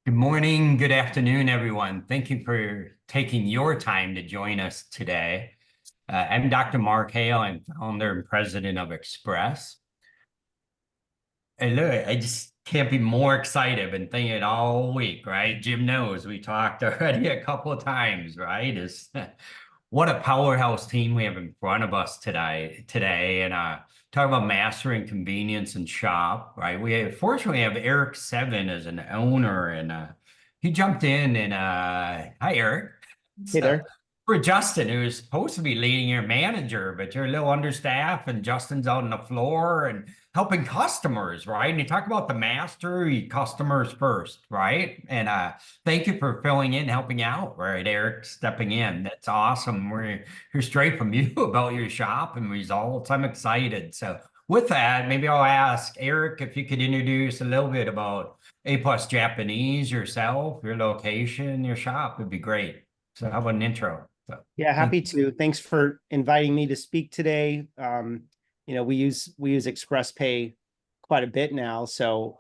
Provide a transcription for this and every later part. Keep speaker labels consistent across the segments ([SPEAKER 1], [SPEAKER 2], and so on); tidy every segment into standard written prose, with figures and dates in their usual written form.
[SPEAKER 1] Good morning, good afternoon, everyone. Thank you for taking your time to join us today. I'm Dr. Mark Hale. I'm founder and president of Express. And look, I just can't be more excited. I've been thinking it all week, right? Jim knows we talked already a couple of times, right? What a powerhouse team we have in front of us today. And talk about mastering convenience and shop, right? Fortunately have Eric Sevim as an owner, and he jumped in and hi Eric.
[SPEAKER 2] Hey
[SPEAKER 1] So
[SPEAKER 2] there.
[SPEAKER 1] for Justin, who's supposed to be leading your manager, but you're a little understaffed, and Justin's out on the floor and helping customers, right? And you talk about the mastery, customers first, right? And thank you for filling in, helping out, right, Eric, stepping in. That's awesome. We're hear straight from you about your shop and results. I'm excited. So with that, maybe I'll ask Eric if you could introduce a little bit about A Plus Japanese, yourself, your location, your shop would be great. So how about an intro? So
[SPEAKER 2] Yeah,
[SPEAKER 1] thank
[SPEAKER 2] happy to. Thanks for inviting me to speak today. We use Express Pay quite a bit now, so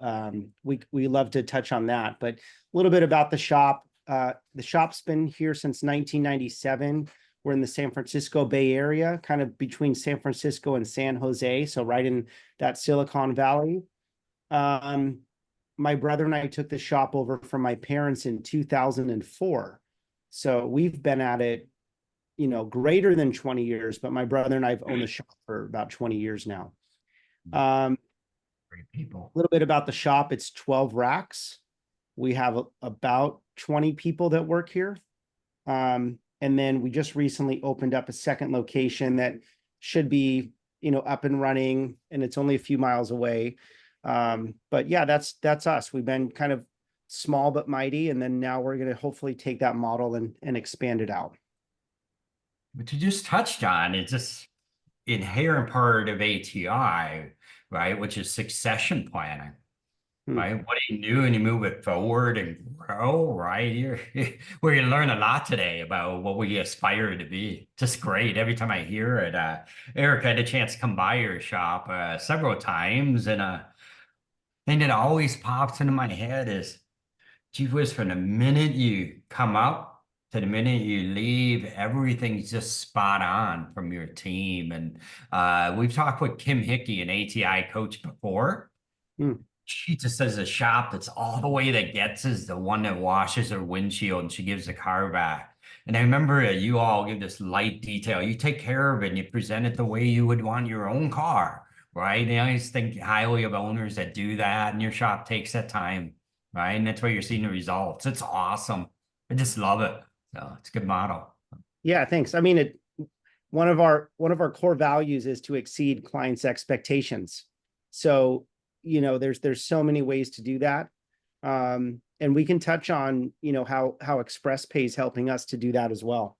[SPEAKER 2] we love to touch on that. But a little bit about the shop. The shop's been here since 1997. We're in the San Francisco Bay Area, kind of between San Francisco and San Jose, so right in that Silicon Valley. Um, my brother and I took the shop over from my parents in 2004. So we've been at it greater than 20 years, but my brother and I have owned the shop for about 20 years now. A
[SPEAKER 1] great people.
[SPEAKER 2] little bit about the shop. It's 12 racks. We have about 20 people that work here. And then we just recently opened up a second location that should be, up and running, and it's only a few miles away. But yeah, that's us. We've been kind of small but mighty, and then now we're going to hopefully take that model and expand it out.
[SPEAKER 1] But you just touched on it's just inherent part of ATI, right? Which is succession planning,
[SPEAKER 2] Hmm.
[SPEAKER 1] right? What do you do and you move it forward and grow, right? You're where you learn a lot today about what we aspire to be. Just great. Every time I hear it, Eric, I had a chance to come by your shop several times, and thing that always pops into my head is, gee whiz, from the minute you come up to the minute you leave, everything's just spot on from your team. And we've talked with Kim Hickey, an ATI coach, before.
[SPEAKER 2] Hmm.
[SPEAKER 1] She just says a shop that's all the way that gets is the one that washes her windshield and she gives the car back. And I remember you all give this light detail. You take care of it and you present it the way you would want your own car, right? And I just think highly of owners that do that, and your shop takes that time, right? And that's why you're seeing the results. It's awesome. I just love it. So it's a good model.
[SPEAKER 2] Yeah, thanks. I mean, one of our core values is to exceed clients' expectations. So, there's so many ways to do that. And we can touch on, how Express Pay is helping us to do that as well.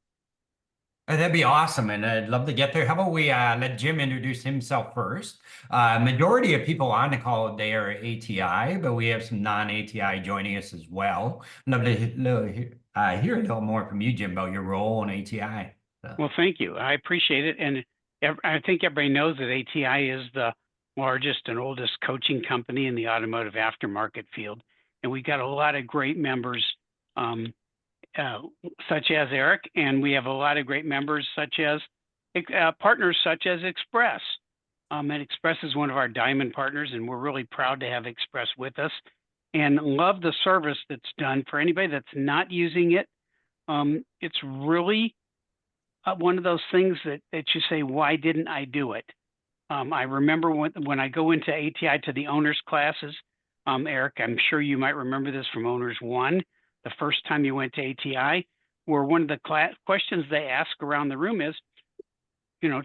[SPEAKER 1] That'd be awesome, and I'd love to get there. How about we let Jim introduce himself first? Majority of people on the call, they are ATI, but we have some non-ATI joining us as well. Love to hear a little more from you, Jim, about your role in ATI. So.
[SPEAKER 3] Well, thank you. I appreciate it. And I think everybody knows that ATI is the largest and oldest coaching company in the automotive aftermarket field. And we got a lot of great members, such as Eric, and we have a lot of great members such as partners such as Express. And Express is one of our diamond partners, and we're really proud to have Express with us and love the service that's done. For anybody that's not using it, it's really one of those things that you say, why didn't I do it? I remember when I go into ATI to the owners classes, Eric, I'm sure you might remember this from Owners 1, the first time you went to ATI, where one of the questions they ask around the room is,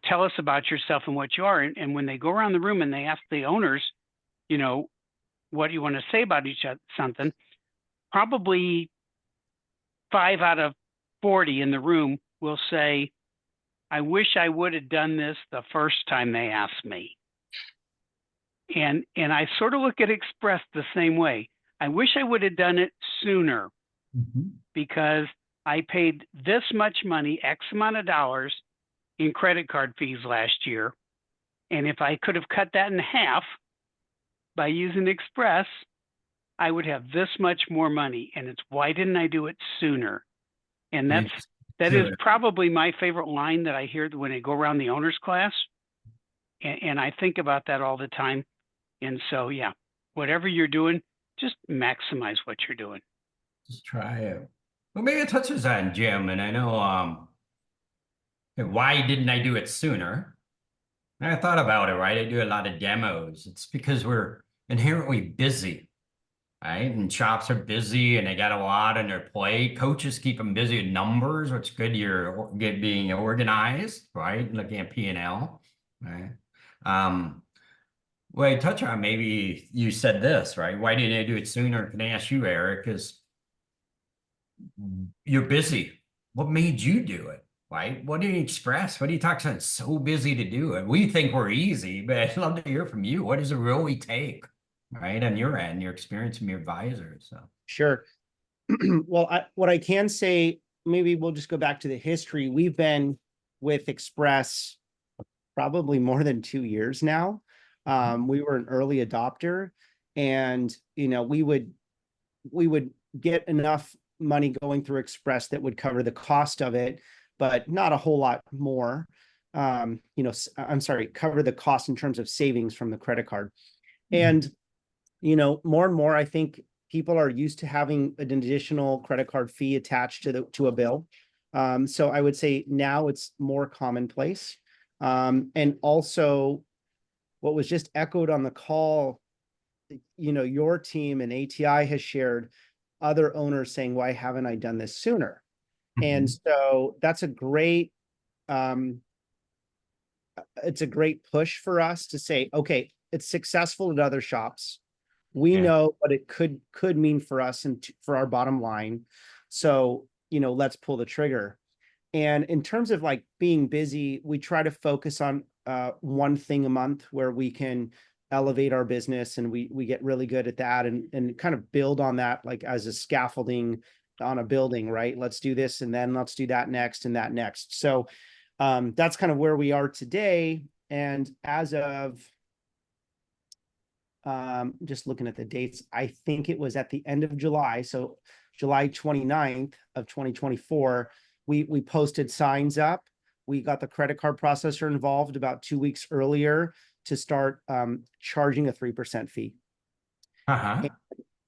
[SPEAKER 3] tell us about yourself and what you are. And when they go around the room and they ask the owners, what do you want to say about each other, something, probably 5 out of 40 in the room will say, I wish I would have done this the first time they asked me. And I sort of look at Express the same way. I wish I would have done it sooner because I paid this much money, X amount of dollars in credit card fees last year. And if I could have cut that in half by using Express, I would have this much more money. And it's, why didn't I do it sooner? And that is probably my favorite line that I hear when I go around the owner's class. And I think about that all the time. And so, yeah, whatever you're doing, just maximize what you're doing.
[SPEAKER 1] Just try it. Well, maybe it touches on Jim, and I know why didn't I do it sooner? And I thought about it, right? I do a lot of demos. It's because we're inherently busy, right? And shops are busy and they got a lot on their plate. Coaches keep them busy with numbers, which is good. You're being organized, right? Looking at P&L, right? Well, you touch on, maybe you said this, right? Why didn't I do it sooner? Can I ask you, Eric? Because you're busy. What made you do it? Right? What did you express? What do you talk about? It's so busy to do it. We think we're easy, but I'd love to hear from you. What does it really take, right? On your end, your experience from your advisors. So
[SPEAKER 2] Sure. Well, what I can say, maybe we'll just go back to the history. We've been with Express probably more than 2 years now. We were an early adopter, and we would get enough money going through Express that would cover the cost of it, but not a whole lot more. I'm sorry, cover the cost in terms of savings from the credit card. And more and more, I think people are used to having an additional credit card fee attached to a bill. So I would say now it's more commonplace. And also, what was just echoed on the call, your team and ATI has shared other owners saying, why haven't I done this sooner? And so that's it's a great push for us to say, okay, it's successful at other shops. We know what it could mean for us and for our bottom line. So, let's pull the trigger. And in terms of like being busy, we try to focus on one thing a month where we can elevate our business, and we get really good at that and kind of build on that, like as a scaffolding on a building, right? Let's do this, and then let's do that next and that next. So that's kind of where we are today. And as of just looking at the dates, I think it was at the end of July. So July 29th of 2024, we posted signs up. We got the credit card processor involved about 2 weeks earlier to start charging a 3% fee.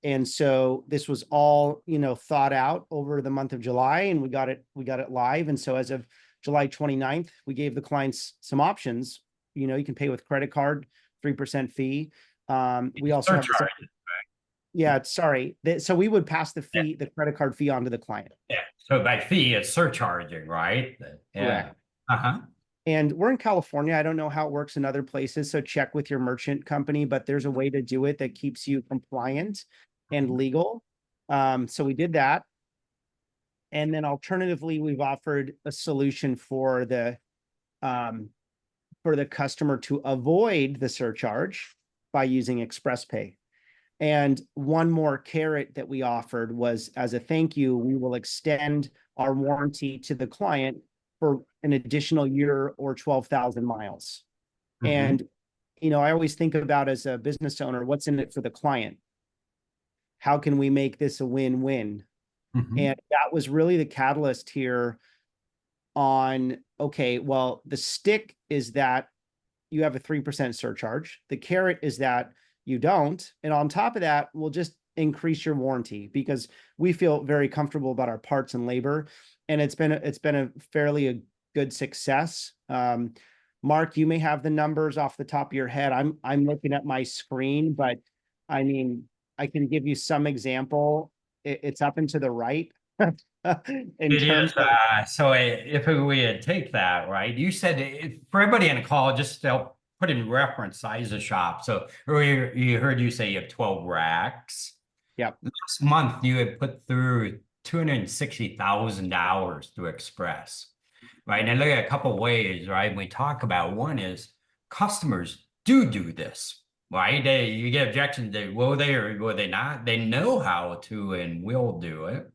[SPEAKER 2] And so this was all, thought out over the month of July, and we got it live. And so as of July 29th, we gave the clients some options. You can pay with credit card, 3% fee. We also have, so we would pass the fee, the credit card fee on to the client.
[SPEAKER 1] Yeah. So by fee, it's surcharging, right? Yeah.
[SPEAKER 2] And we're in California. I don't know how it works in other places, so check with your merchant company, but there's a way to do it that keeps you compliant and legal. So we did that. And then alternatively, we've offered a solution for the customer to avoid the surcharge by using Express Pay. And one more carrot that we offered was, as a thank you, we will extend our warranty to the client for an additional year or 12,000 miles. And, I always think about, as a business owner, what's in it for the client? How can we make this a win-win? And that was really the catalyst here on, okay, well, the stick is that you have a 3% surcharge. The carrot is that you don't. And on top of that, we'll just increase your warranty, because we feel very comfortable about our parts and labor. And it's been a fairly good success. Mark, you may have the numbers off the top of your head. I'm looking at my screen, but I mean, I can give you some example. It's up and to the right. So
[SPEAKER 1] if we take that, right, you said, for everybody on the call, just to put in reference size of shop. So earlier you heard you say you have 12 racks.
[SPEAKER 2] Yep.
[SPEAKER 1] Last month you had put through $260,000 through Express, right? And I look at a couple of ways, right? We talk about, one is customers do this, right? You get objections, will they or will they not? They know how to and will do it.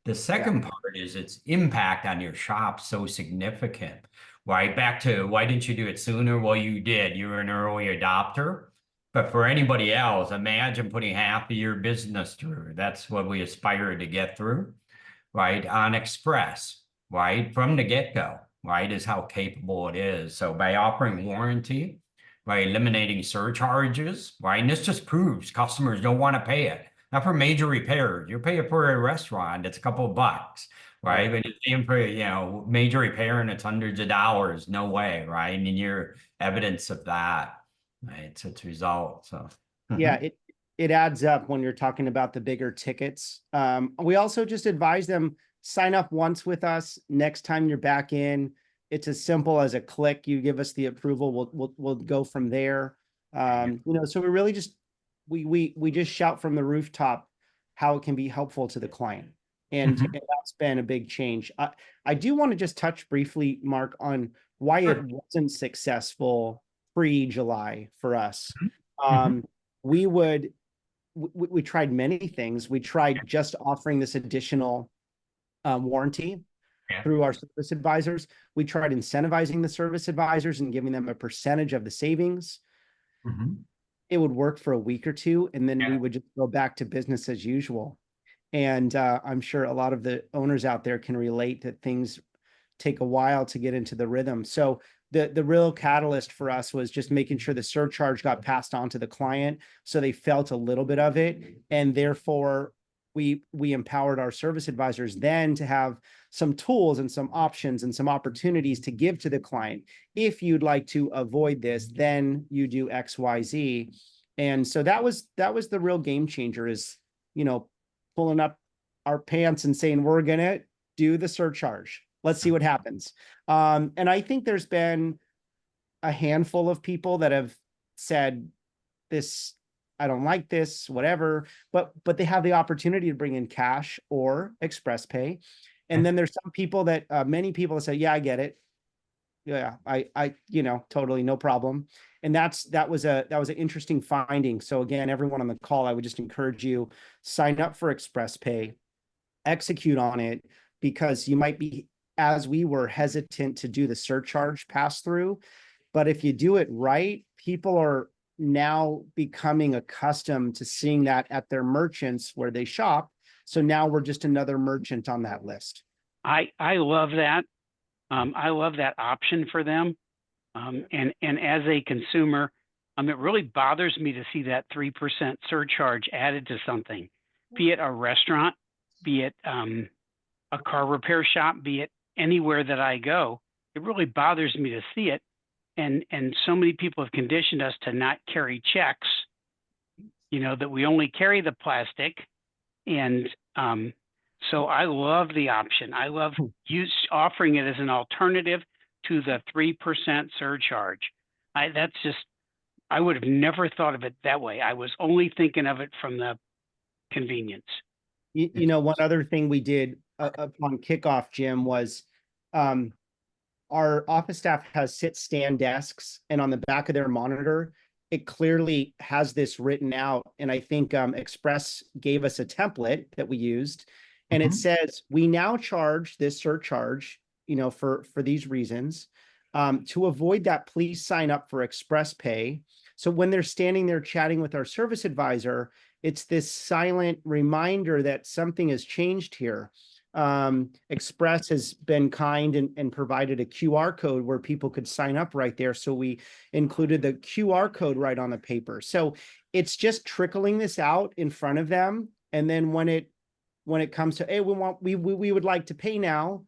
[SPEAKER 1] The second part is its impact on your shop so significant, right? Back to, why didn't you do it sooner? Well, you did. You were an early adopter. But for anybody else, imagine putting half of your business through. That's what we aspire to get through, right? On Express, right? From the get-go, right? Is how capable it is. So by offering warranty, by eliminating surcharges, right? And this just proves customers don't want to pay it. Not for major repairs. You pay it for a restaurant, it's a couple of bucks, right? But you're paying for, major repair and it's hundreds of dollars. No way, right? And you're evidence of that, right? So it's results. So
[SPEAKER 2] Yeah, it adds up when you're talking about the bigger tickets. We also just advise them, sign up once with us. Next time you're back in, it's as simple as a click. You give us the approval, we'll go from there. So we really just we just shout from the rooftop how it can be helpful to the client. And that's been a big change. I do want to just touch briefly, Mark, on why it wasn't successful pre-July for us. We tried many things. We tried just offering this additional warranty through our service advisors. We tried incentivizing the service advisors and giving them a percentage of the savings. It would work for a week or two, and then we would just go back to business as usual. And I'm sure a lot of the owners out there can relate that things take a while to get into the rhythm. So the real catalyst for us was just making sure the surcharge got passed on to the client, so they felt a little bit of it, and therefore we empowered our service advisors then to have some tools and some options and some opportunities to give to the client. If you'd like to avoid this, then you do X, Y, Z. And so that was the real game changer, is pulling up our pants and saying, we're gonna do the surcharge. Let's see what happens. And I think there's been a handful of people that have said, this, I don't like this, whatever, but they have the opportunity to bring in cash or express pay. And then there's some people that, many people that say, yeah, I get it. Yeah, I totally, no problem. And that was an interesting finding. So again, everyone on the call, I would just encourage you, sign up for express pay, execute on it, because you might be, as we were, hesitant to do the surcharge pass through. But if you do it right, people are now becoming accustomed to seeing that at their merchants where they shop. So now we're just another merchant on that list.
[SPEAKER 3] I love that. I love that option for them. And as a consumer, it really bothers me to see that 3% surcharge added to something, be it a restaurant, be it a car repair shop, be it anywhere that I go. It really bothers me to see it. And so many people have conditioned us to not carry checks, that we only carry the plastic. And so I love the option. I love offering it as an alternative to the 3% surcharge. I would have never thought of it that way. I was only thinking of it from the convenience.
[SPEAKER 2] One other thing we did upon kickoff, Jim, was our office staff has sit-stand desks, and on the back of their monitor, it clearly has this written out. And I think Express gave us a template that we used, and it says, we now charge this surcharge, for these reasons. To avoid that, please sign up for Express Pay. So when they're standing there chatting with our service advisor, it's this silent reminder that something has changed here. Express has been kind and provided a QR code where people could sign up right there. So we included the QR code right on the paper. So it's just trickling this out in front of them. And then when it comes to, hey, we would like to pay now,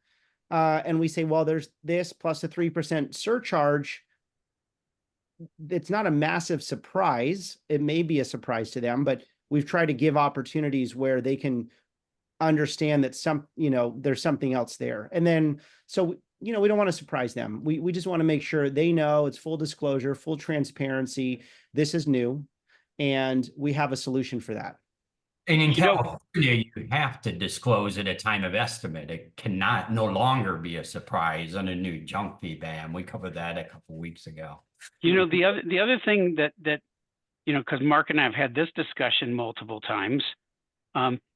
[SPEAKER 2] and we say, well, there's this plus a 3% surcharge. It's not a massive surprise. It may be a surprise to them, but we've tried to give opportunities where they can understand that there's something else there. And then, so, we don't want to surprise them. We just want to make sure they know it's full disclosure, full transparency. This is new, and we have a solution for that.
[SPEAKER 1] And in California, you have to disclose at a time of estimate. It cannot no longer be a surprise on a new junk fee ban. We covered that a couple of weeks ago.
[SPEAKER 3] The other thing that because Mark and I have had this discussion multiple times,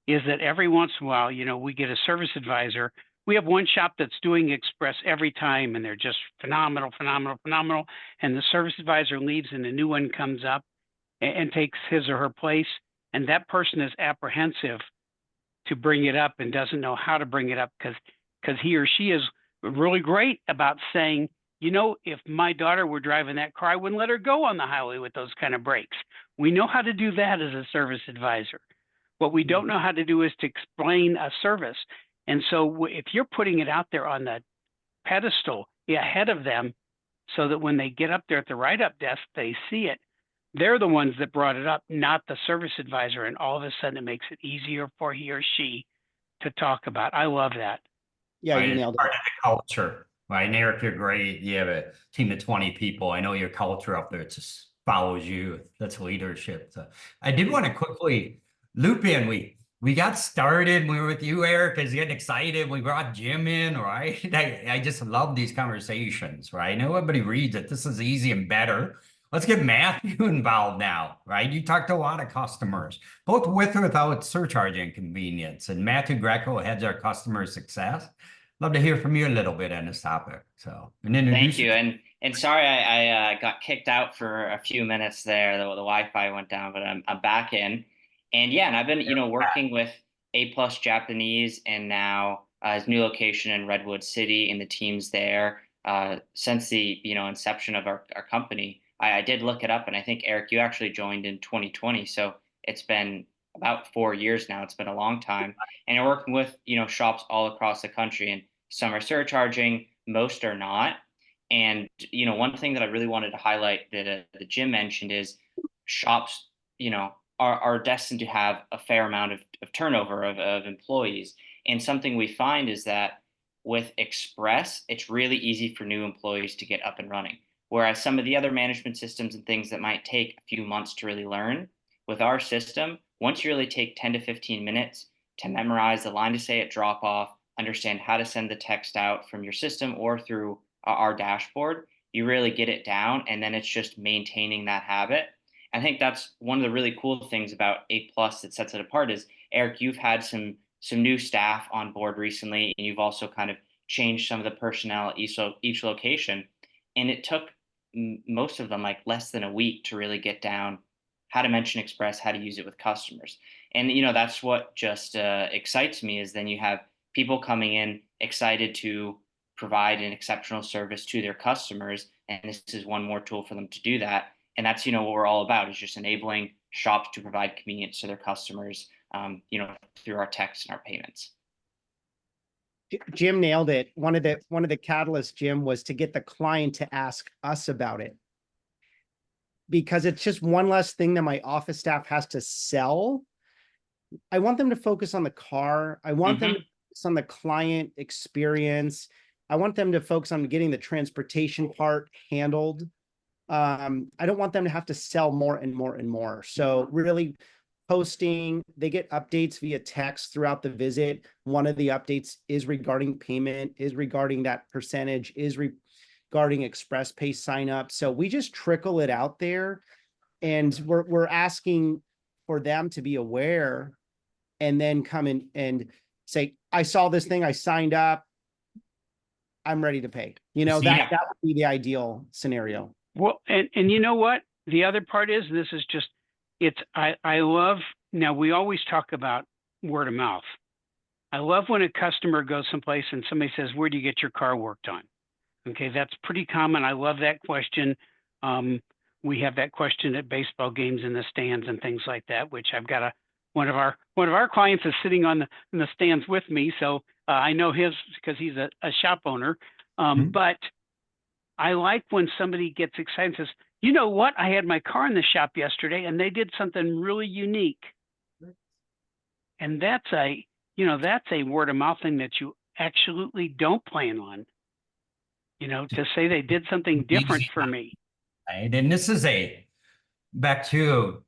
[SPEAKER 3] is that every once in a while, we get a service advisor. We have one shop that's doing Express every time, and they're just phenomenal. And the service advisor leaves and a new one comes up. and takes his or her place, and that person is apprehensive to bring it up and doesn't know how to bring it up because he or she is really great about saying, you know, if my daughter were driving that car, I wouldn't let her go on the highway with those kind of brakes. We know how to do that as a service advisor. What we don't know how to do is to explain a service. And so if you're putting it out there on the pedestal ahead of them so that when they get up there at the write-up desk, they see it, they're the ones that brought it up, not the service advisor. And all of a sudden it makes it easier for he or she to talk about. I love that.
[SPEAKER 2] Yeah,
[SPEAKER 1] Right,
[SPEAKER 2] you
[SPEAKER 1] it's
[SPEAKER 2] nailed
[SPEAKER 1] part
[SPEAKER 2] it.
[SPEAKER 1] of the culture, right? And Eric, you're great. You have a team of 20 people. I know your culture up there just follows you. That's leadership. So I did want to quickly loop in. We got started. We were with you, Eric, is getting excited. We brought Jim in, right? I just love these conversations, right? I know everybody reads it. This is easy and better. Let's get Matthew involved now, right? You talked to a lot of customers, both with or without surcharge inconvenience. And Matthew Greco heads our customer success. Love to hear from you a little bit on this topic. So, and introduce
[SPEAKER 4] Thank you. And sorry, I got kicked out for a few minutes there. The Wi-Fi went down, but I'm back in. And yeah, and I've been, working with A Plus Japanese and now his new location in Redwood City and the teams there since the, inception of our company. I did look it up, and I think, Eric, you actually joined in 2020. So it's been about 4 years now. It's been a long time. And you're working with, shops all across the country, and some are surcharging, most are not. And, one thing that I really wanted to highlight that Jim mentioned is shops, are destined to have a fair amount of turnover of employees. And something we find is that with Express, it's really easy for new employees to get up and running. Whereas some of the other management systems and things that might take a few months to really learn, with our system, once you really take 10 to 15 minutes to memorize the line to say at drop off, understand how to send the text out from your system or through our dashboard, you really get it down, and then it's just maintaining that habit. I think that's one of the really cool things about A Plus that sets it apart is, Eric, you've had some new staff on board recently, and you've also kind of changed some of the personnel at each location. And it took most of them like less than a week to really get down how to mention Express, how to use it with customers. And, that's what just excites me is then you have people coming in excited to provide an exceptional service to their customers. And this is one more tool for them to do that. And that's, what we're all about, is just enabling shops to provide convenience to their customers, through our texts and our payments.
[SPEAKER 2] Jim nailed it. One of the catalysts, Jim, was to get the client to ask us about it, because it's just one less thing that my office staff has to sell. I want them to focus on the car. I want them to focus on the client experience. I want them to focus on getting the transportation part handled. I don't want them to have to sell more and more and more. So really posting, they get updates via text throughout the visit. One of the updates is regarding payment, is regarding that percentage, is regarding Express Pay sign up. So we just trickle it out there, and we're asking for them to be aware and then come in and say, I saw this thing, I signed up, I'm ready to pay. That would be the ideal scenario.
[SPEAKER 3] Well, and you know what? The other part is, this is just, I love, now we always talk about word of mouth. I love when a customer goes someplace and somebody says, where do you get your car worked on? Okay, that's pretty common. I love that question. We have that question at baseball games in the stands and things like that, which I've got one of our clients is sitting in the stands with me. So I know his because he's a shop owner. But I like when somebody gets excited and says, you know what? I had my car in the shop yesterday and they did something really unique. And that's a word of mouth thing that you absolutely don't plan on, to say they did something different for me.
[SPEAKER 1] Right. And this is back to,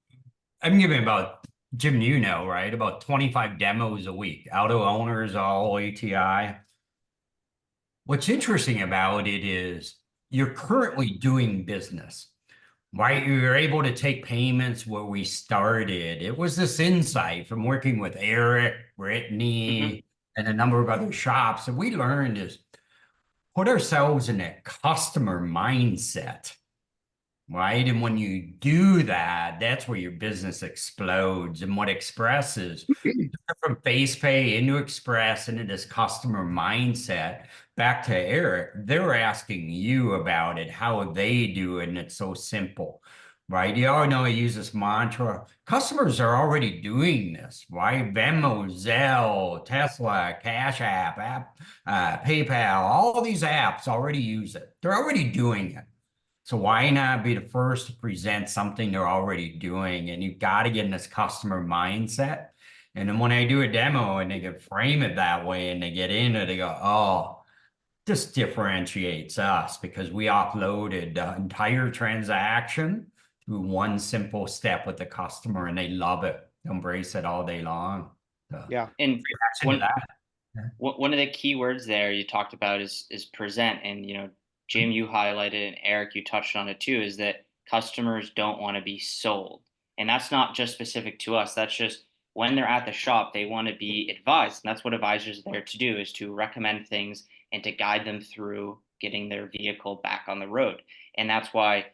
[SPEAKER 1] I'm giving about, Jim, right? About 25 demos a week, auto owners, all ATI. What's interesting about it is you're currently doing business, right? You're able to take payments where we started. It was this insight from working with Eric, Brittany, and a number of other shops. And we learned is put ourselves in a customer mindset, right? And when you do that, that's where your business explodes. And what Express is, from face pay into Express into this customer mindset. Back to Eric, they're asking you about it, how they do it, and it's so simple, right? You all know I use this mantra. Customers are already doing this, right? Venmo, Zelle, Tesla, Cash App, PayPal, all these apps already use it. They're already doing it. So why not be the first to present something they're already doing? And you've got to get in this customer mindset. And then when I do a demo and they can frame it that way and they get in it, they go, oh, this differentiates us because we offloaded the entire transaction through one simple step with the customer and they love it, embrace it all day long. So,
[SPEAKER 2] Yeah.
[SPEAKER 4] And
[SPEAKER 1] one,
[SPEAKER 4] one of the key words there you talked about is present. And, Jim, you highlighted, and Eric, you touched on it too, is that customers don't want to be sold. And that's not just specific to us. That's just when they're at the shop, they want to be advised. And that's what advisors are there to do, is to recommend things and to guide them through getting their vehicle back on the road. And that's why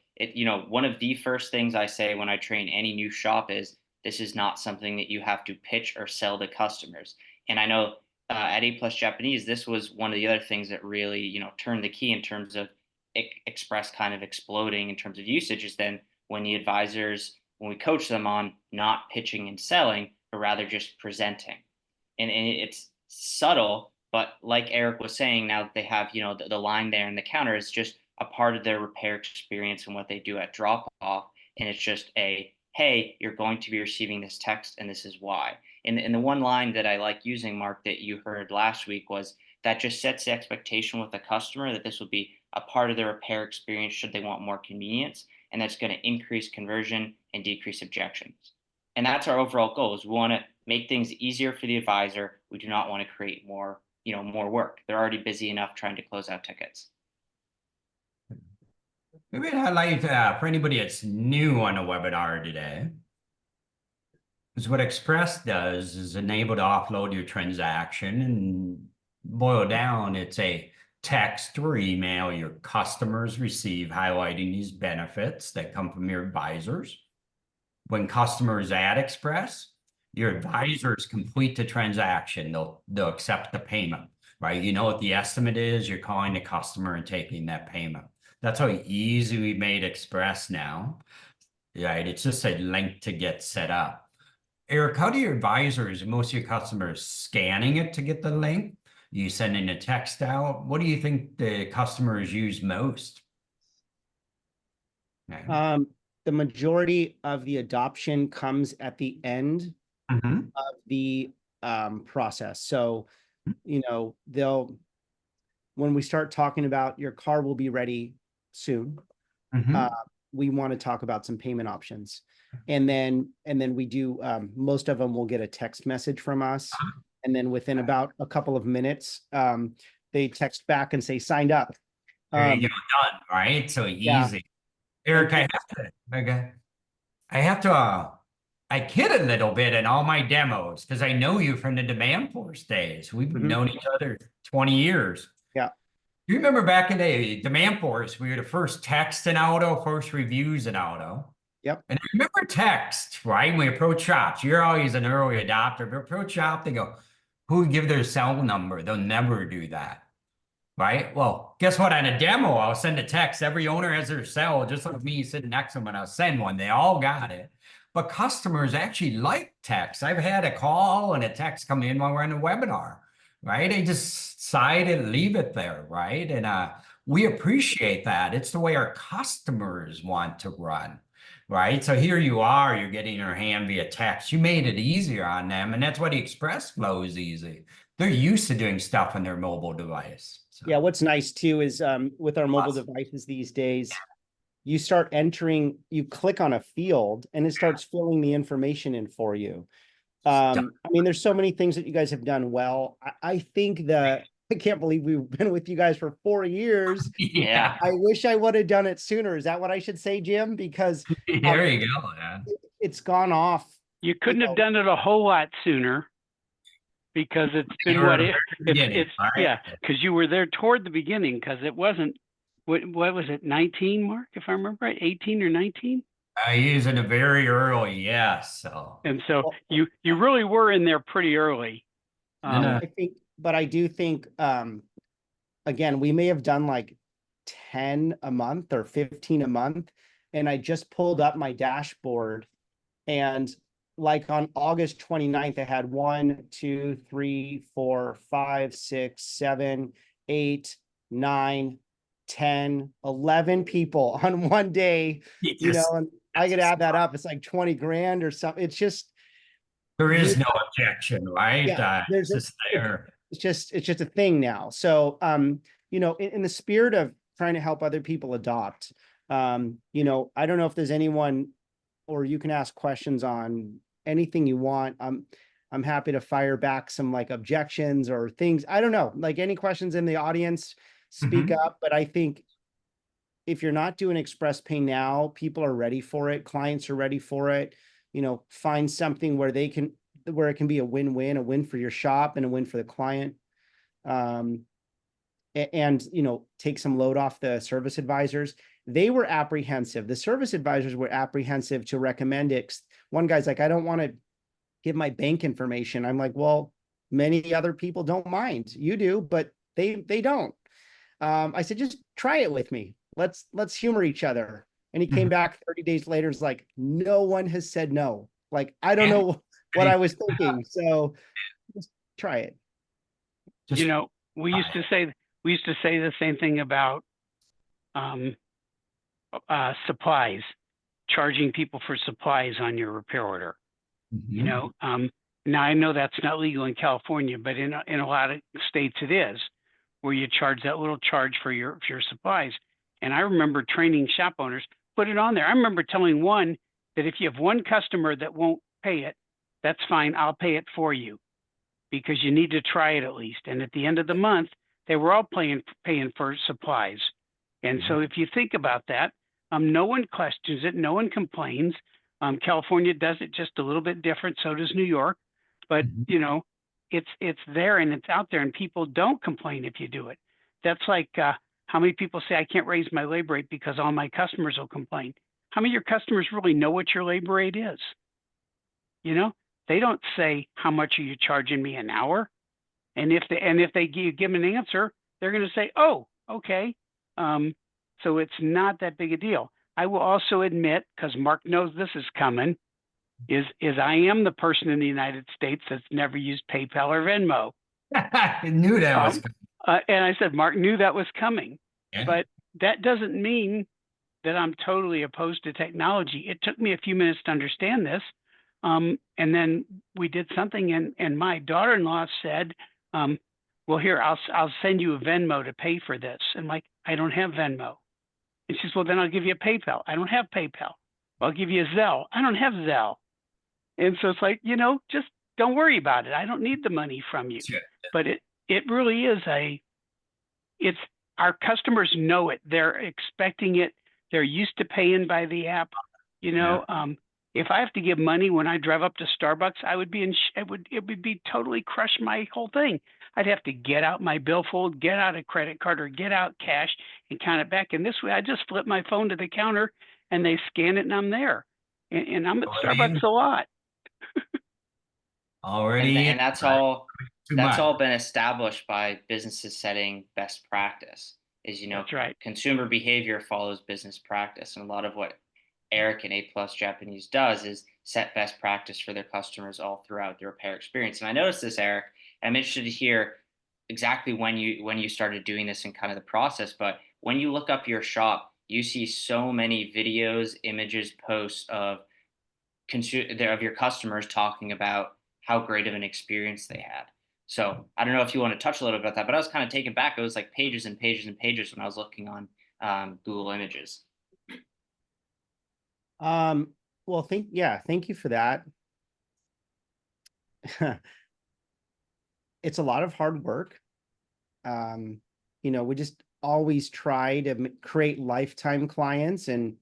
[SPEAKER 4] one of the first things I say when I train any new shop is this is not something that you have to pitch or sell to customers. And I know at A Plus Japanese, this was one of the other things that really, turned the key in terms of Express kind of exploding in terms of usage, is then when we coach them on not pitching and selling, but rather just presenting. And it's subtle, but like Eric was saying, now that they have, the line there in the counter, it's just a part of their repair experience and what they do at drop off. And it's just hey, you're going to be receiving this text and this is why. And the one line that I like using, Mark, that you heard last week was that just sets the expectation with the customer that this will be a part of their repair experience should they want more convenience. And that's going to increase conversion and decrease objections. And that's our overall goal, is we want to make things easier for the advisor. We do not want to create more work. They're already busy enough trying to close out tickets.
[SPEAKER 1] Maybe I'd highlight for anybody that's new on a webinar today, is what Express does is enable to offload your transaction, and boil down, it's a text or email your customers receive highlighting these benefits that come from your advisors. When customers add Express, your advisors complete the transaction. They'll accept the payment, right? You know what the estimate is. You're calling the customer and taking that payment. That's how easy we made Express now, right? It's just a link to get set up. Eric, how do your advisors, most of your customers, scanning it to get the link? You sending a text out? What do you think the customers use most?
[SPEAKER 2] The majority of the adoption comes at the end of the process. So, when we start talking about your car will be ready soon, we want to talk about some payment options. And then we do, most of them will get a text message from us. And then within about a couple of minutes, they text back and say, signed up.
[SPEAKER 1] There you go, done, right? So easy. Yeah. Eric, I kid a little bit in all my demos because I know you from the Demand Force days. We've known each other 20 years.
[SPEAKER 2] Yeah.
[SPEAKER 1] You remember back in the Demand Force, we were the first text in auto, first reviews in auto.
[SPEAKER 2] Yep.
[SPEAKER 1] And I remember text, right? When we approach shops, you're always an early adopter, but approach shop, they go, who would give their cell number? They'll never do that. Right? Well, guess what? On a demo, I'll send a text. Every owner has their cell, just like me sitting next to them, and I'll send one. They all got it. But customers actually like text. I've had a call and a text come in while we're on a webinar, right? They just decide and leave it there, right? And we appreciate that. It's the way our customers want to run, right? So here you are, you're getting your hand via text. You made it easier on them, and that's why the Express flow is easy. They're used to doing stuff on their mobile device. So.
[SPEAKER 2] Yeah, what's nice too is with our mobile devices these days, you start entering, you click on a field and it starts filling the information in for you. I mean, there's so many things that you guys have done well. I think that I can't believe we've been with you guys for 4 years.
[SPEAKER 1] Yeah.
[SPEAKER 2] I wish I would have done it sooner. Is that what I should say, Jim? Because
[SPEAKER 1] there you go. Yeah.
[SPEAKER 2] It's gone off.
[SPEAKER 3] You couldn't have done it a whole lot sooner. Because it's been yeah, because you were there toward the beginning, because it wasn't what was it, 19, Mark, if I remember right, 18 or 19?
[SPEAKER 1] I use it very early, yes. So
[SPEAKER 3] And so
[SPEAKER 2] Well,
[SPEAKER 3] you really were in there pretty early.
[SPEAKER 1] then
[SPEAKER 2] I think, but I do think, again, we may have done like 10 a month or 15 a month. And I just pulled up my dashboard, and like on August 29th, I had 1, 2, 3, 4, 5, 6, 7, 8, 9, 10, 11 people on one day, you know, and I could add that up. It's like 20 grand or something. It's just,
[SPEAKER 1] there
[SPEAKER 2] you,
[SPEAKER 1] is no objection, right?
[SPEAKER 2] yeah,
[SPEAKER 1] It's just there.
[SPEAKER 2] it's just a thing now. So, you know, in the spirit of trying to help other people adopt, you know, I don't know if there's anyone, or you can ask questions on anything you want. I'm happy to fire back some like objections or things. I don't know, like any questions in the audience, speak
[SPEAKER 1] Mhm.
[SPEAKER 2] up. But I think if you're not doing Express Pay now, people are ready for it. Clients are ready for it. You know, find something where where it can be a win-win, a win for your shop and a win for the client. And, you know, take some load off the service advisors. They were apprehensive. The service advisors were apprehensive to recommend it. One guy's like, I don't want to give my bank information. I'm like, well, many other people don't mind. You do, but they don't. I said, just try it with me. Let's humor each other. And he came
[SPEAKER 1] Mhm.
[SPEAKER 2] back 30 days later. Is like, no one has said no. Like, I don't
[SPEAKER 1] And
[SPEAKER 2] know what I was thinking. So just try it.
[SPEAKER 1] just
[SPEAKER 3] You know, we used to say the same thing about supplies, charging people for supplies on your repair order. You
[SPEAKER 1] Mhm.
[SPEAKER 3] know, now I know that's not legal in California, but in a lot of states it is, where you charge that little charge for your supplies. And I remember training shop owners, put it on there. I remember telling one that if you have one customer that won't pay it, that's fine. I'll pay it for you, because you need to try it at least. And at the end of the month, they were all paying for supplies. And so if you think about that, no one questions it, no one complains. California does it just a little bit different, so does New York. But
[SPEAKER 1] Mhm.
[SPEAKER 3] you know, it's there and it's out there, and people don't complain if you do it. That's like how many people say I can't raise my labor rate because all my customers will complain. How many of your customers really know what your labor rate is? You know, they don't say, how much are you charging me an hour? And if they give them an answer, they're going to say, oh, okay. So it's not that big a deal. I will also admit, because Mark knows this is coming, is I am the person in the United States that's never used PayPal or Venmo.
[SPEAKER 1] I knew that was
[SPEAKER 3] And I said, Mark knew that was coming,
[SPEAKER 1] coming.
[SPEAKER 3] but that doesn't mean that I'm totally opposed to technology. It took me a few minutes to understand this. And then we did something, and my daughter-in-law said, well, here, I'll send you a Venmo to pay for this. And like, I don't have Venmo. And she says, well, then I'll give you a PayPal. I don't have PayPal. I'll give you a Zelle. I don't have Zelle. And so it's like, you know, just don't worry about it. I don't need the money from you.
[SPEAKER 1] Sure.
[SPEAKER 3] But it really is it's our customers know it. They're expecting it. They're used to paying by the app. You know, if I have to give money when I drive up to Starbucks, I would be it would be totally crush my whole thing. I'd have to get out my billfold, get out a credit card, or get out cash and count it back. And this way, I just flip my phone to the counter and they scan it, and I'm there. And I'm at Starbucks a lot.
[SPEAKER 1] Already
[SPEAKER 4] And that's
[SPEAKER 1] right?
[SPEAKER 4] all
[SPEAKER 1] Too
[SPEAKER 4] that's
[SPEAKER 1] much.
[SPEAKER 4] all been established by businesses setting best practice. Is, you know,
[SPEAKER 3] That's right.
[SPEAKER 4] consumer behavior follows business practice, and a lot of what Eric and A Plus Japanese does is set best practice for their customers all throughout the repair experience. And I noticed this, Eric, and I'm interested to hear exactly when you started doing this and kind of the process. But when you look up your shop, you see so many videos, images, posts of of your customers talking about how great of an experience they had. So I don't know if you want to touch a little bit about that, but I was kind of taken back. It was like pages and pages and pages when I was looking on Google Images.
[SPEAKER 2] Well, thank you for that. It's a lot of hard work. You know, we just always try to create lifetime clients and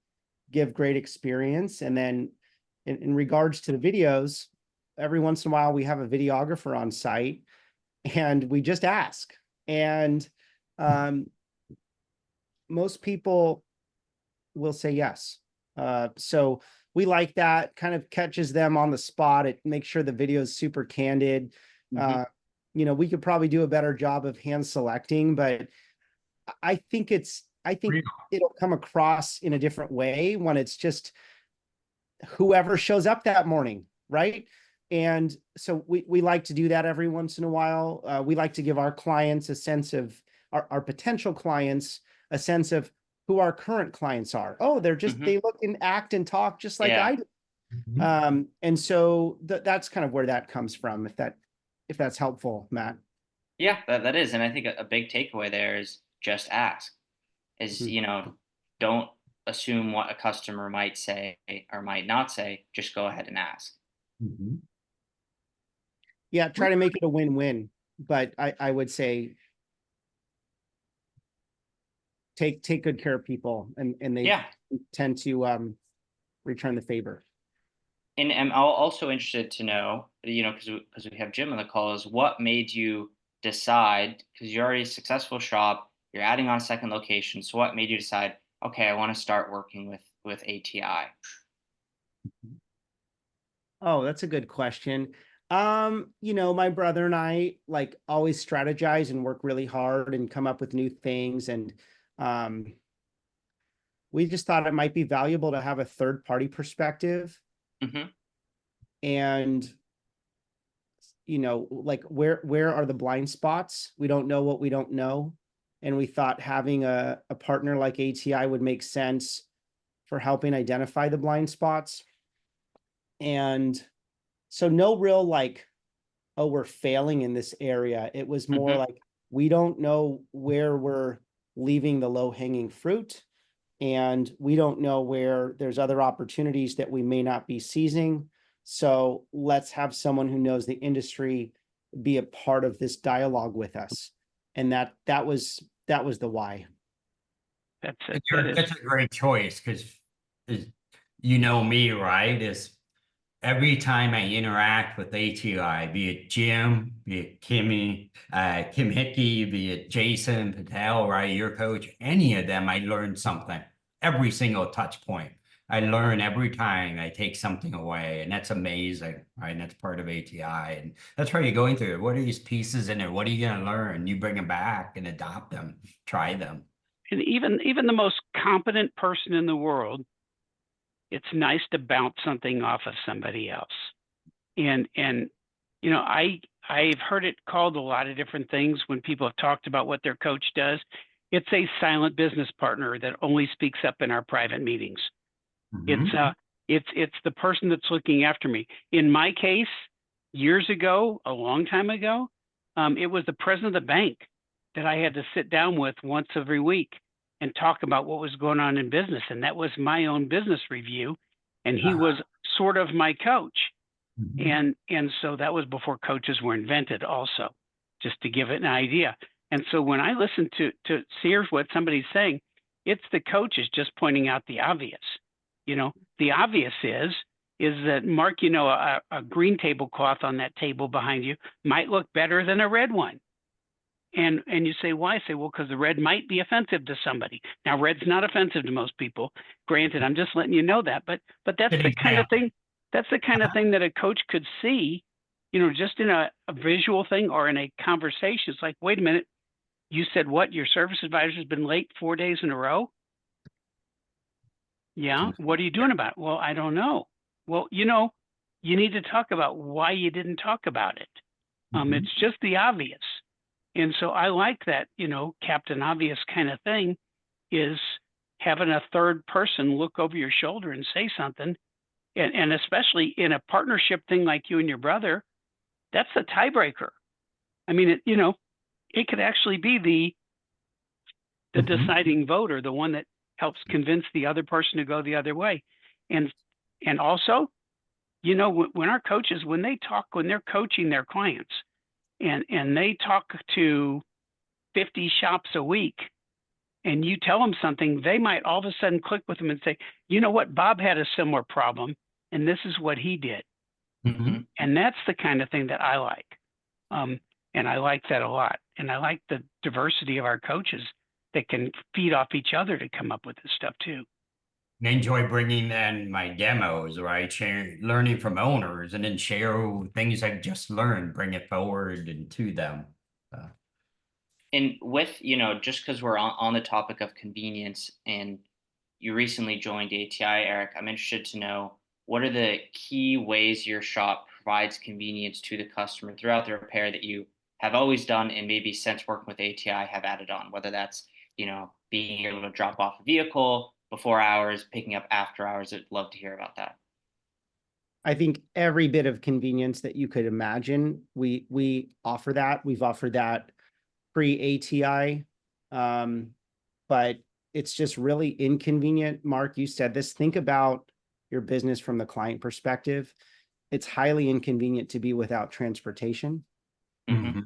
[SPEAKER 2] give great experience. And then in regards to the videos, every once in a while we have a videographer on site and we just ask. And most people will say yes. So we like that, kind of catches them on the spot. It makes sure the video is super candid. You know, we could probably do a better job of hand selecting, but I think it'll come across in a different way when it's just whoever shows up that morning, right? And so we like to do that every once in a while. We like to give our clients a sense of our potential clients, a sense of who our current clients are. Oh, they're just, they look and act and talk just like I do. And so that's kind of where that comes from, if that's helpful, Matt.
[SPEAKER 4] Yeah, that is. And I think a big takeaway there is just ask. Is, you know, don't assume what a customer might say or might not say. Just go ahead and ask.
[SPEAKER 2] Yeah, try to make it a win-win. But I would say take good care of people, and they tend to return the favor.
[SPEAKER 4] And I'm also interested to know, you know, because we have Jim on the call, is what made you decide, because you're already a successful shop, you're adding on a second location. So what made you decide, okay, I want to start working with ATI?
[SPEAKER 2] Oh, that's a good question. You know, my brother and I like always strategize and work really hard and come up with new things. And we just thought it might be valuable to have a third party perspective. And, you know, like where are the blind spots? We don't know what we don't know. And we thought having a partner like ATI would make sense for helping identify the blind spots. And so no real like, oh, we're failing in this area. It was more like, we don't know where we're leaving the low hanging fruit. And we don't know where there's other opportunities that we may not be seizing. So let's have someone who knows the industry be a part of this dialogue with us. And that was the why.
[SPEAKER 3] That's
[SPEAKER 1] a great choice, because you know me, right? Is every time I interact with ATI, be it Jim, be it Kimmy, Kim Hickey, be it Jason Patel, right, your coach, any of them, I learn something. Every single touch point, I learn every time I take something away, and that's amazing, right? And that's part of ATI, and that's where you're going through. What are these pieces in it? What are you going to learn? You bring them back and adopt them, try them.
[SPEAKER 3] And even the most competent person in the world, it's nice to bounce something off of somebody else. And you know, I've heard it called a lot of different things when people have talked about what their coach does. It's a silent business partner that only speaks up in our private meetings. It's the person that's looking after me. In my case, years ago, a long time ago, it was the president of the bank that I had to sit down with once every week and talk about what was going on in business. And that was my own business review. And he was sort of my coach. And so that was before coaches were invented also, just to give it an idea. And so when I listen to hear what somebody's saying, it's the coaches just pointing out the obvious. You know, the obvious is that, Mark, you know, a green tablecloth on that table behind you might look better than a red one. And you say, why? I say, well, because the red might be offensive to somebody. Now, red's not offensive to most people. Granted, I'm just letting you know that. But that's the kind of thing. That's the kind of thing that a coach could see, you know, just in a visual thing or in a conversation. It's like, wait a minute, you said what? Your service advisor has been late 4 days in a row? Yeah. What are you doing about it? Well, I don't know. Well, you know, you need to talk about why you didn't talk about it. It's just the obvious. And so I like that, you know, Captain Obvious kind of thing, is having a third person look over your shoulder and say something. And especially in a partnership thing like you and your brother, that's a tiebreaker. I mean, you know, it could actually be the deciding vote, or the one that helps convince the other person to go the other way. And also, you know, when our coaches, when they're coaching their clients, and they talk to 50 shops a week, and you tell them something, they might all of a sudden click with them and say, you know what, Bob had a similar problem, and this is what he did. And that's the kind of thing that I like. And I like that a lot. And I like the diversity of our coaches that can feed off each other to come up with this stuff too.
[SPEAKER 1] I enjoy bringing in my demos, right? Learning from owners and then share things I've just learned, bring it forward and to them.
[SPEAKER 4] And with, just because we're on the topic of convenience and you recently joined ATI, Eric, I'm interested to know what are the key ways your shop provides convenience to the customer throughout the repair that you have always done and maybe since working with ATI have added on, whether that's, being able to drop off a vehicle before hours, picking up after hours. I'd love to hear about that.
[SPEAKER 2] I think every bit of convenience that you could imagine, we offer that. We've offered that pre-ATI, but it's just really inconvenient. Mark, you said this. Think about your business from the client perspective. It's highly inconvenient to be without transportation.
[SPEAKER 4] Mm-hmm.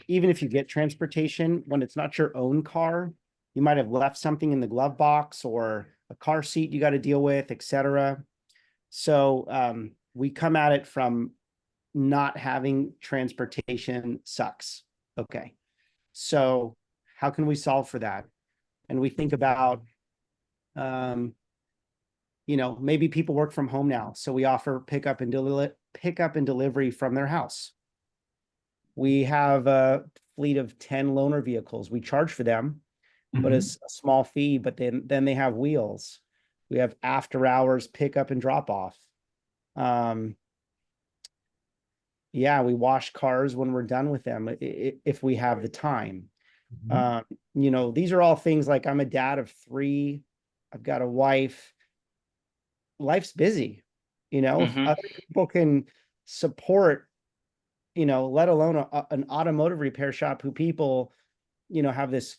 [SPEAKER 2] Even if you get transportation, when it's not your own car, you might have left something in the glove box or a car seat you got to deal with, etc. So we come at it from not having transportation sucks. Okay. So how can we solve for that? And we think about, maybe people work from home now. So we offer pickup and delivery from their house. We have a fleet of 10 loaner vehicles. We charge for them, but it's a small fee, but then they have wheels. We have after hours pickup and drop off. Yeah, we wash cars when we're done with them if we have the time. These are all things like I'm a dad of 3. I've got a wife. Life's busy, other people can support, let alone an automotive repair shop who people, have this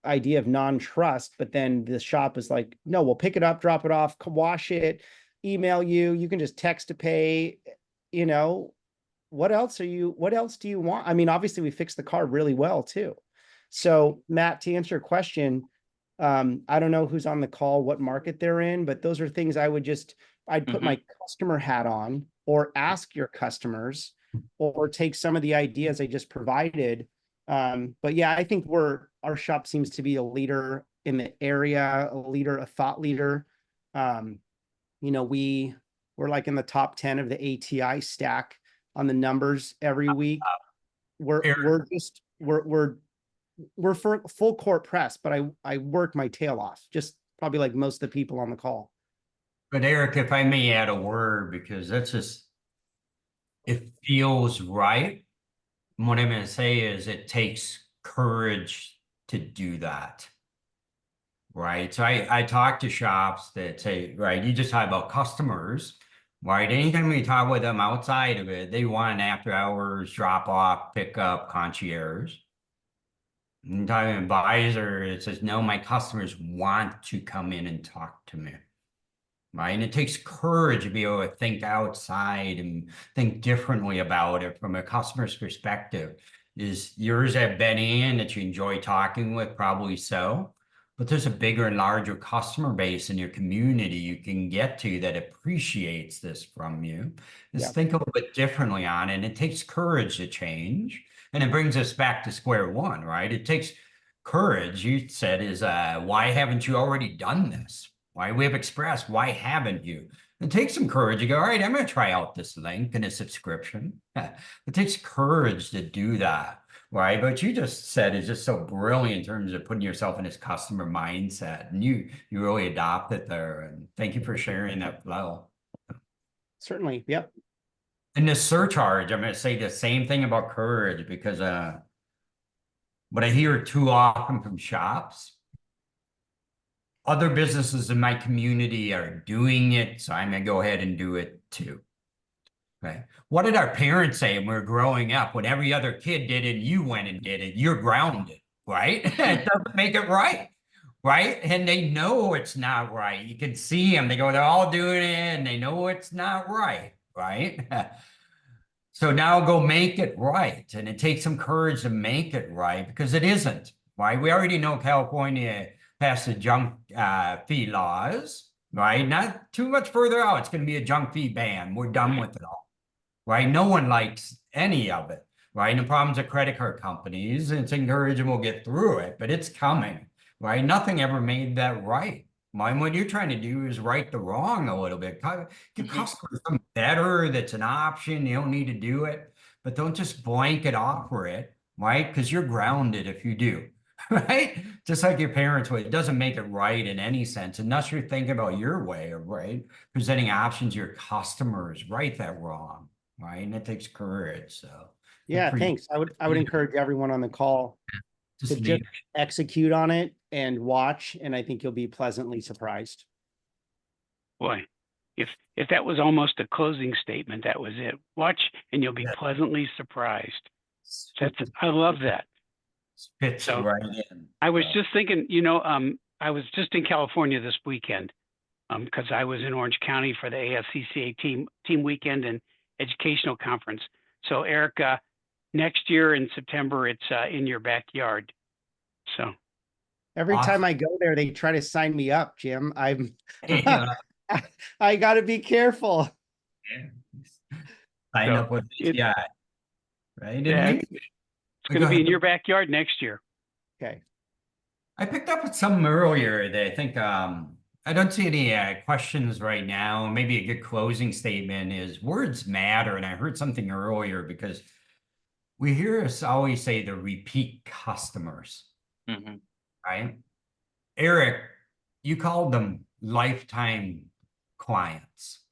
[SPEAKER 2] idea of non-trust, but then the shop is like, no, we'll pick it up, drop it off, wash it, email you, you can just text to pay, what else do you want? I mean, obviously we fix the car really well too. So Matt, to answer your question, I don't know who's on the call, what market they're in, but those are things I'd put my customer hat on or ask your customers or take some of the ideas I just provided. But yeah, I think our shop seems to be a leader in the area, a thought leader. We're like in the top 10 of the ATI stack on the numbers every week. We're for full court press, but I work my tail off, just probably like most of the people on the call.
[SPEAKER 1] But Eric, if I may add a word, because it feels right. What I'm going to say is it takes courage to do that. Right. So I talk to shops that say, right, you just talk about customers, right? Anytime we talk with them outside of it, they want an after hours drop off, pickup, concierge. And talking to an advisor, it says, no, my customers want to come in and talk to me. Right. And it takes courage to be able to think outside and think differently about it from a customer's perspective. Is yours have been in that you enjoy talking with? Probably so. But there's a bigger and larger customer base in your community you can get to that appreciates this from you. Just think a little bit differently on it. And it takes courage to change. And it brings us back to square one, right? It takes courage, you said, is why haven't you already done this? Why we have Express? Why haven't you? It takes some courage to go, all right, I'm going to try out this link and a subscription. It takes courage to do that, right? But you just said is just so brilliant in terms of putting yourself in this customer mindset. And you really adopt it there. And thank you for sharing that flow.
[SPEAKER 2] Certainly. Yep.
[SPEAKER 1] And the surcharge, I'm going to say the same thing about courage because what I hear too often from shops, other businesses in my community are doing it, so I'm going to go ahead and do it too. Okay. What did our parents say when we were growing up? When every other kid did it, you went and did it. You're grounded, right? It doesn't make it right, right? And they know it's not right. You can see them. They go, they're all doing it, and they know it's not right, right? So now go make it right. And it takes some courage to make it right because it isn't, right? We already know California passed the junk fee laws, right? Not too much further out. It's going to be a junk fee ban. We're done with it all, right? No one likes any of it, right? And the problems with credit card companies, it's encouraging we'll get through it, but it's coming. right? Nothing ever made that right. Mind what you're trying to do is right the wrong a little bit. Give customers something better that's an option. You don't need to do it, but don't just blanket offer it, right? Because you're grounded if you do, right? Just like your parents would. It doesn't make it right in any sense, unless you're thinking about your way of presenting options to your customers, right that wrong, right? And it takes courage. So
[SPEAKER 2] Yeah, thanks. I would encourage everyone on the call to just execute on it and watch, and I think you'll be pleasantly surprised.
[SPEAKER 3] Boy, if that was almost a closing statement, that was it. Watch and you'll be pleasantly surprised. I love that.
[SPEAKER 1] Fits
[SPEAKER 3] So
[SPEAKER 1] right in.
[SPEAKER 3] I was just thinking, I was just in California this weekend, because I was in Orange County for the ASCCA team weekend and educational conference. So Erica, next year in September, it's in your backyard. So
[SPEAKER 2] every
[SPEAKER 1] Awesome.
[SPEAKER 2] time I go there, they try to sign me up, Jim.
[SPEAKER 1] Yeah.
[SPEAKER 2] I got to be careful.
[SPEAKER 1] Sign up with ATI, right? And
[SPEAKER 3] it's going to be in your backyard next year.
[SPEAKER 2] Okay.
[SPEAKER 1] I picked up with some earlier that I think I don't see any questions right now. Maybe a good closing statement is words matter. And I heard something earlier because we hear us always say the repeat customers, right? Eric, you called them lifetime clients,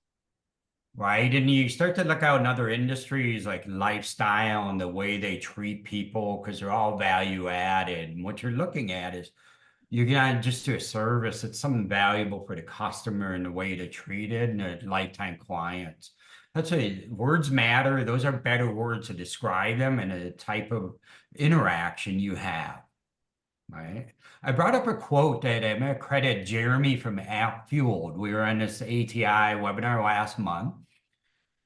[SPEAKER 1] right? And you start to look out in other industries like lifestyle and the way they treat people because they're all value added. And what you're looking at is you're not just do a service, it's something valuable for the customer and the way to treat it and a lifetime clients. That's why words matter. Those are better words to describe them and a type of interaction you have, right? I brought up a quote that I'm going to credit Jeremy from App Fueled. We were on this ATI webinar last month,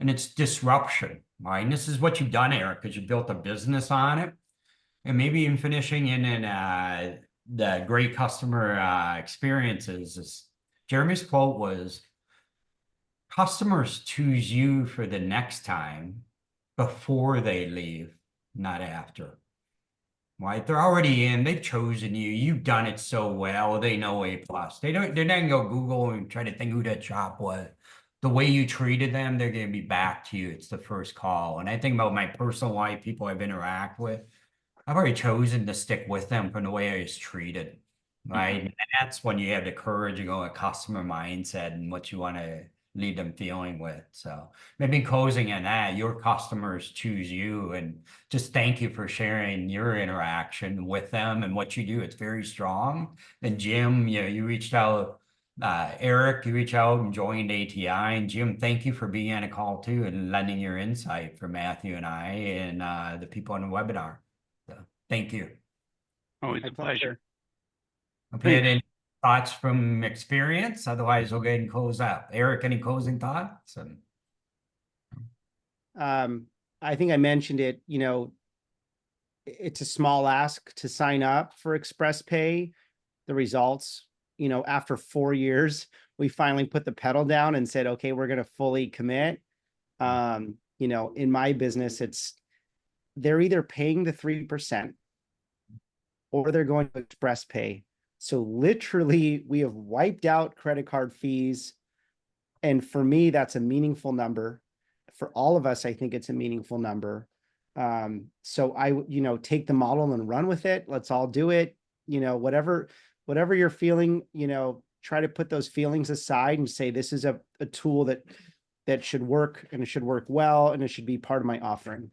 [SPEAKER 1] and it's disruption, right? And this is what you've done, Eric, because you built a business on it. And maybe even finishing in the great customer experiences. Jeremy's quote was, customers choose you for the next time before they leave, not after. Right? They're already in, they've chosen you, you've done it so well, they know A+. They're not gonna go Google and try to think who that shop was. The way you treated them, they're gonna be back to you. It's the first call. And I think about my personal life, people I've interacted with, I've already chosen to stick with them from the way I was treated. Right. And that's when you have the courage to go a customer mindset and what you want to leave them feeling with. So maybe closing on that, your customers choose you, and just thank you for sharing your interaction with them and what you do. It's very strong. And Jim, you reached out, Eric, you reached out and joined ATI, and Jim, thank you for being on a call too and lending your insight for Matthew and I and the people on the webinar. So thank you.
[SPEAKER 3] Always a pleasure.
[SPEAKER 1] Okay, any thoughts from experience? Otherwise, we'll go ahead and close out. Eric, any closing thoughts?
[SPEAKER 2] I think I mentioned it, it's a small ask to sign up for Express Pay. The results, after 4 years, we finally put the pedal down and said, okay, we're going to fully commit. In my business, they're either paying the 3% or they're going to Express Pay. So literally we have wiped out credit card fees. And for me, that's a meaningful number. For all of us, I think it's a meaningful number. So I, take the model and run with it. Let's all do it. Whatever you're feeling, try to put those feelings aside and say, this is a tool that should work, and it should work well, and it should be part of my offering.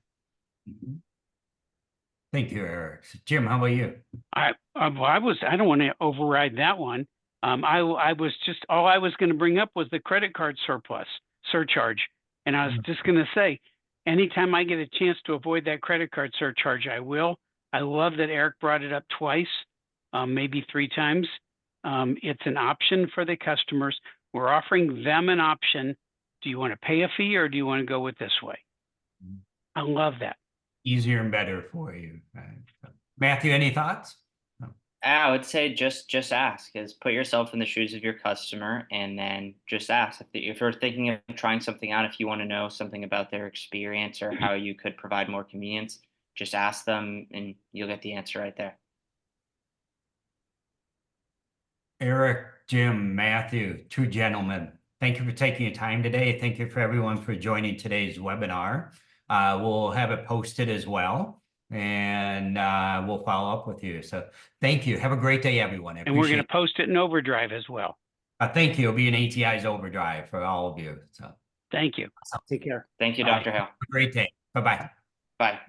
[SPEAKER 1] Thank you, Eric. Jim, how about you?
[SPEAKER 3] I don't want to override that one. I was all I was going to bring up was the credit card surcharge. And I was just going to say, anytime I get a chance to avoid that credit card surcharge, I will. I love that Eric brought it up twice, maybe 3 times. It's an option for the customers. We're offering them an option. Do you want to pay a fee or do you want to go with this way? I love that.
[SPEAKER 1] Easier and better for you. Matthew, any thoughts?
[SPEAKER 4] I would say just ask. Is put yourself in the shoes of your customer and then just ask. If you're thinking of trying something out, if you want to know something about their experience or how you could provide more convenience, just ask them and you'll get the answer right there.
[SPEAKER 1] Eric, Jim, Matthew, two gentlemen. Thank you for taking your time today. Thank you for everyone for joining today's webinar. We'll have it posted as well, and we'll follow up with you. So thank you. Have a great day, everyone.
[SPEAKER 3] And we're going to post it in Overdrive as well.
[SPEAKER 1] Thank you. It'll be an ATI's Overdrive for all of you. So
[SPEAKER 3] Thank you.
[SPEAKER 2] Take care.
[SPEAKER 4] Thank you, Dr. Hale.
[SPEAKER 1] have a great day. Bye-bye.
[SPEAKER 4] Bye.